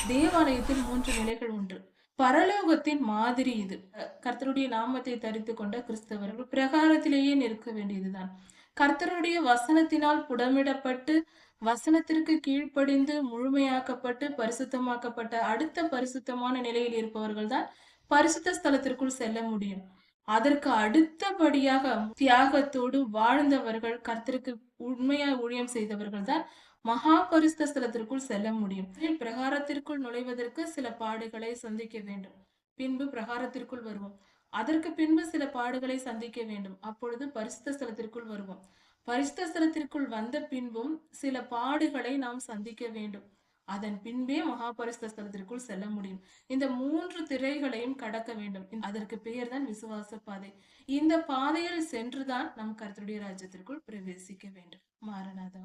தேவாலயத்தில் 3 நிலைகள் உண்டு. பரலோகத்தின் மாதிரி இது. கர்த்தருடைய நாமத்தை தரித்துக் கொண்ட கிறிஸ்தவர்கள் பிரகாரத்திலேயே நிற்க வேண்டியதுதான். கர்த்தருடைய வசனத்தினால் புடமிடப்பட்டு, வசனத்திற்கு கீழ்ப்படிந்து, முழுமையாக்கப்பட்டு, பரிசுத்தமாக்கப்பட்ட அடுத்த பரிசுத்தமான நிலையில் இருப்பவர்கள் தான் பரிசுத்த ஸ்தலத்திற்குள் செல்ல முடியும். அதற்கு அடுத்தபடியாக தியாகத்தோடு வாழ்ந்தவர்கள், கர்த்தருக்கு உண்மையா ஊழியம் செய்தவர்கள் தான் மகா பரிசுத்த ஸ்தலத்திற்குள் செல்ல முடியும். பிரகாரத்திற்குள் நுழைவதற்கு சில பாடுகளை சந்திக்க வேண்டும். பின்பு பிரகாரத்திற்குள் வருவோம். அதற்கு பின்பு சில பாடுகளை சந்திக்க வேண்டும். அப்பொழுது பரிசுத்த ஸ்தலத்திற்குள் வருவோம். பரிசுத்த ஸ்தலத்திற்குள் வந்த பின்பும் சில பாடுகளை நாம் சந்திக்க வேண்டும். அதன் பின்பே மகா பரிசுத்த ஸ்தலத்திற்குள் செல்ல முடியும். இந்த 3 திரைகளையும் கடக்க வேண்டும். அதற்கு பெயர் தான் விசுவாச பாதை. இந்த பாதையில் சென்றுதான் நம் கர்த்தருடைய ராஜ்யத்திற்குள் பிரவேசிக்க வேண்டும். மாரநாதா.